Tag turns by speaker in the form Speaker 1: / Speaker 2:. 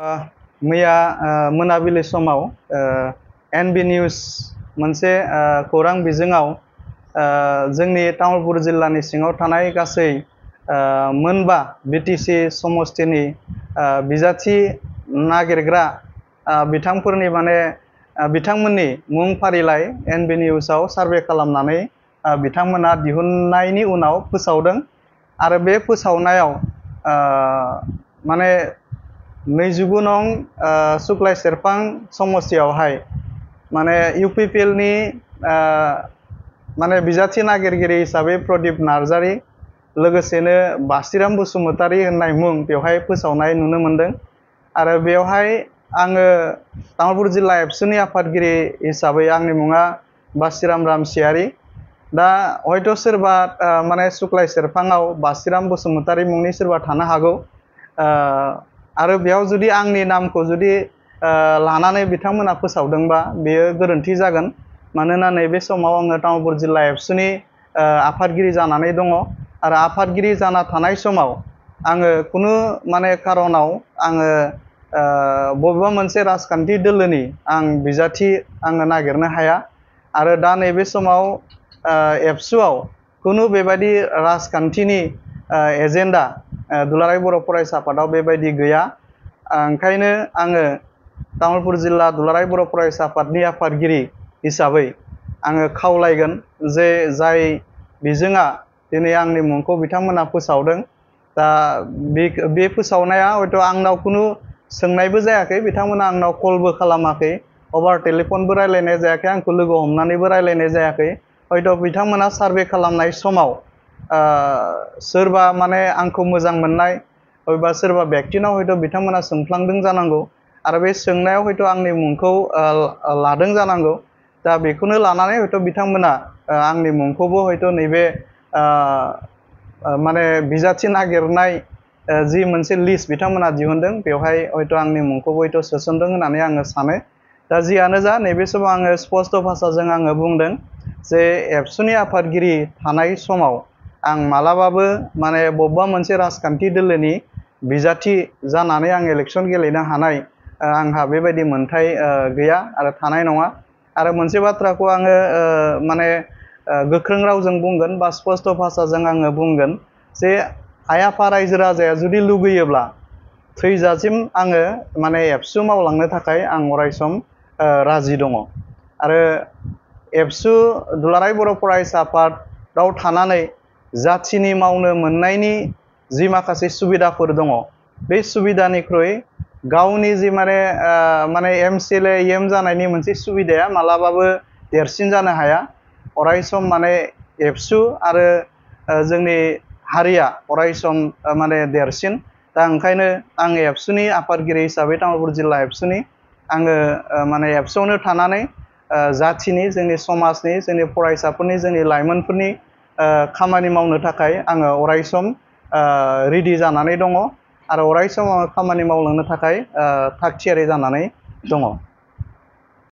Speaker 1: मैया मोनाबिलि समाव एनबि निउस मोनसे खौरां बिजोङाव जोंनि तामुलपुर जिल्लानि सिङाव थानाय गासै मोनबा बिटिसि समस्तिनि बिजाथि नागिरग्रा बिथांफोरनि बिथांमोननि मुं फारिलाइ एनबि निउसआव सार्भे खालामनानै बिथांमोना दिहुननायनि उनाव फोसावदों आरो बे फोसावनायाव 29 नं सुक्लाय सेरफां समस्तियावहाय इउपिपिएलनि बिजाथि नागिरगिरि हिसाबै प्रदीप नार्जारी लोगोसेनो बासिराम बसुमतारी होननाय मुं बेवहाय फोसावनाय नुनो मोनदों आरो बेवहाय आङो तामुलपुर जिल्ला एबसुनि आफादगिरि हिसाबै आंनि मुङा बासिराम रामसियारी। दा हयथ' सोरबा सुक्लाय सेरफाङाव बासिराम बसुमतारी मुंनि सोरबा थानो हागौ आरो बेयाव जुदि आंनि नामखौ जुदि लानानै बिथांमोना फोसावदोंबा बेयो गोरोन्थि जागोन। मानोना नैबे समाव आङो तामुलपुर जिल्ला एबसुनि आफादगिरि जानानै दङ आरो आफादगिरि जाना थानाय समाव आङो खुनु खारनाव आङो बबेबा मोनसे राजखान्थि दोलोनि आं बिजाथि आङो नागिरनो हाया आरो दा नैबे समाव एबसुआव खुनु बेबायदि राजखान्थिनि एजेन्डा दुलाराय बर' फरायसा आफादाव बेबायदि गैया। ओंखायनो आङो तामुलपुर जिल्ला दुलाराय बर' फरायसा आफादनि आफादगिरि हिसाबै आङो खावलायगोन जे जाय बिजोङा दिनै आंनि मुंखौ बिथांमोना फोसावदों दा बे फोसावनाया हयथ' आंनाव खुनु सोंनायबो जायाखै, बिथांमोना आंनाव कलबो खालामाखै, अभार टेलिफनबो रायलायनाय जायाखै, आंखौ लोगो हमनानैबो रायलायनाय जायाखै। हयथ' बिथांमोना सार्भे खालामनाय समाव सोरबा आंखौ मोजां मोननाय बबेबा सोरबा बेक्तिनाव हयथ' बिथांमोना सोंफ्लांदों जानांगौ आरो बे सोंनायाव हयथ' आंनि मुंखौ लादों जानांगौ। दा बेखौनो लानानै हयथ' बिथांमोना आंनि मुंखौबो हयथ' नैबे बिजाथि नागिरनाय जि मोनसे लिस्ट बिथांमोना दिहुनदों बेवहाय हयथ' आंनि मुंखौबो हयथ' सोसनदों होननानै आङो सानो। दा जियानो जा नैबे समाव आङो स्पष्ट भाषाजों आङो बुंदों जे एबसुनि आफादगिरि थानाय समाव आं मालाबाबो बबेबा मोनसे राजखान्थि दोलोनि बिजाथि जानानै आं इलेक्सन गेलेनो हानाय आंहा बेबायदि मोन्थाय गैया आरो थानाय नङा। आरो मोनसे बाथ्राखौ आङो गोख्रों रावजों बुंगोन बा स्पष्ट भाषाजों आङो बुंगोन जे आइ आफा रायजो राजाया जुदि लुगैयोब्ला थैजासिम आङो एबसु मावलांनो थाखाय आं अरायसम राजि दङ आरो एबसु दुलाराय बर' फरायसा आफादाव थानानै जाथिनि मावनो मोननायनि जि माखासे सुबिदाफोर दङ बे सुबिदानिख्रुइ गावनि जि एमसिएलए एम जानायनि मोनसे सुबिदाया मालाबाबो देरसिन जानो हाया। अरायसम एबसु आरो जोंनि हारिया अरायसम देरसिन। दा ओंखायनो आं एबसुनि आफादगिरि हिसाबै तामुलपुर जिल्ला एबसुनि आङो एबसुआवनो थानानै जाथिनि, जोंनि समाजनि, जोंनि फरायसाफोरनि, जोंनि लाइमोनफोरनि खामानि मावनो थाखाय आङो अरायसम रेडि जानानै दङ आरो अरायसम आङो खामानि मावलांनो थाखाय थाग थियारि जानानै दङ।